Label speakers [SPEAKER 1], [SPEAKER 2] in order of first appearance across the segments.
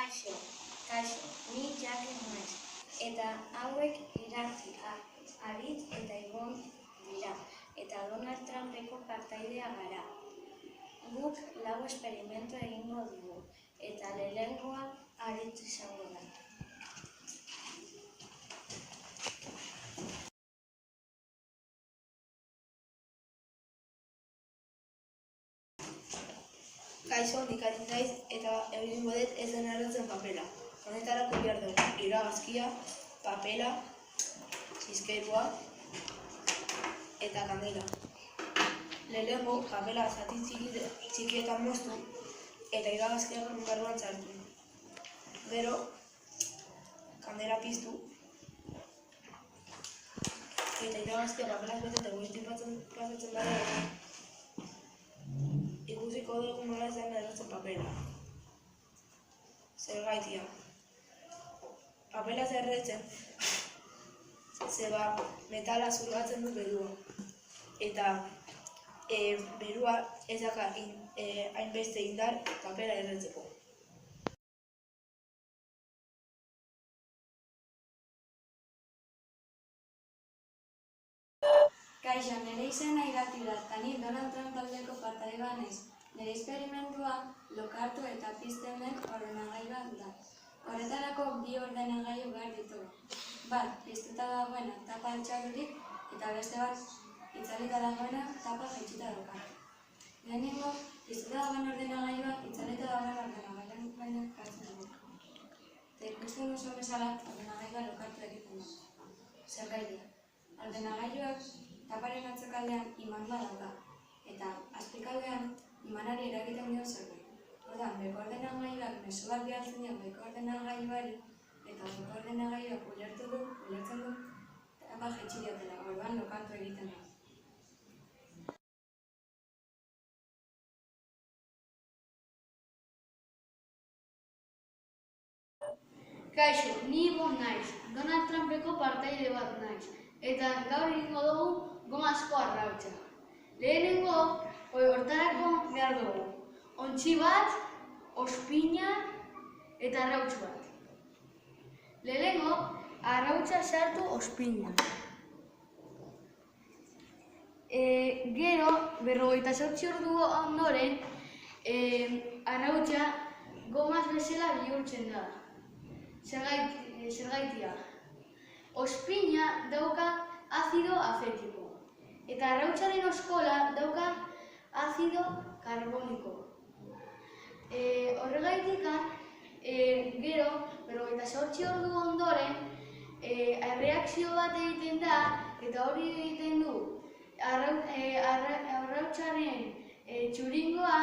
[SPEAKER 1] Kaixo, ni Jake naiz, eta hauek Irazi, Aritz eta Ibon dira, eta Donald Trumpeko partaidea gara. Guk 4 esperimentu egingo dugu, eta lehenengoa Aritz izango da.
[SPEAKER 2] Kaixo, nik Aritz naiz eta egingo dut ez den erretzen papela. Honetarako behar dugu iragazkia, papela, zizkeirua eta kandela. Lehenengo papela zati txikietan moztu eta iragazkia barruan sartu. Gero, kandela piztu eta iragazkia papelaz beteta guzti pasatzen bada. Ikusiko dugu nola ez den erretzen papela. Zergaitia. Papela zerretzen, zeba metala zurgatzen du berua. Eta berua ez daka hainbeste indar papela erretzeko.
[SPEAKER 1] Kaixo, nire izena Irati da, eta ni Donald Trump taldeko partaide naiz. Nire esperimentua lokartu eta pizten den ordenagailu da. Horretarako 2 ordenagailu behar ditugu. Bat, piztuta dagoena tapa altxaturik, eta beste bat itzalita dagoena tapa jaitsita dauka. Lehenengo, piztuta dagoen ordenagailua itzalita dagoen ordenagailuan baina jartzen dugu. Eta ikusten duzu bezala ordenagailua lokartu egiten da. Zergaitia. Ordenagailuak taparen atzekaldean iman bat dauka, eta azpikaldean imanari eragiten dio zerbait. Orduan, beko ordenagailuak mezu bat bialtzen dio beko ordenagailuari, eta beko ordenagailuak ulertzen du, tapa jaitsi diotela, orduan lokartu egiten da.
[SPEAKER 3] Kaixo, ni Ibon naiz, Donald Trumpeko partaide bat naiz, eta gaur egingo dugu gomazko arrautza. Lehenengo, hortarako behar dugu ontzi bat, ospina eta arrautz bat. Lehenengo, arrautza sartu ospina. Gero, 48 ordu ondoren, arrautza gomaz bezala bihurtzen da. Zergaitia. Ospina dauka azido afetiko, eta arrautzaren oskola dauka azido karboniko. Horregaitik, gero, 48 ordu ondoren, erreakzio bat egiten da, eta hori egiten du arrautzaren txuringoa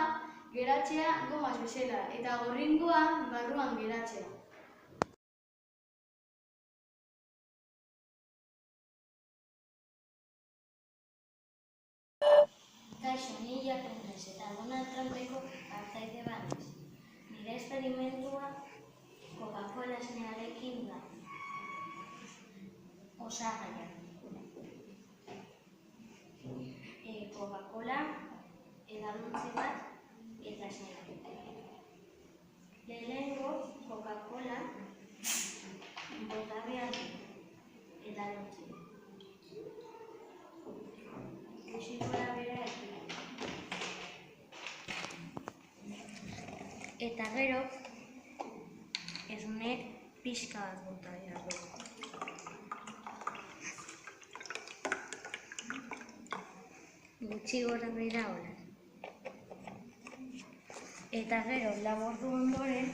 [SPEAKER 3] geratzea gomaz bezala, eta gorringoa barruan geratzea.
[SPEAKER 1] Kaixo, ni Jake naiz, eta Donald Trumpeko partaide bat naiz. Nire esperimentua Coca-Cola esnearekin da. Osagaiak. Coca-Cola, edaluntze bat eta esnea. Lehenengo Coca-Cola bota behar edaluntze. Gora bera eta gero esne pixka bat bota behar dugu. Gutxi gora bera hola. Eta gero labordu ondoren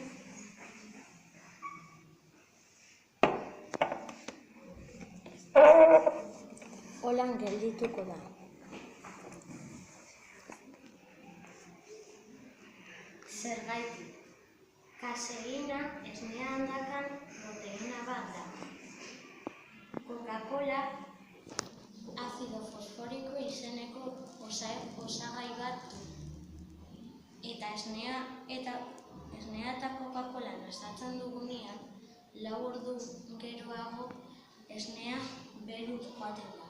[SPEAKER 1] holan geldituko da. Zergaitik. Kaseina esnea handakan proteína bat da. Coca-Cola azido fosforiko izeneko osagai bat du. Eta esnea eta Coca-Cola nasatzen dugunean, 4 ordu geroago esnea berut joaten da.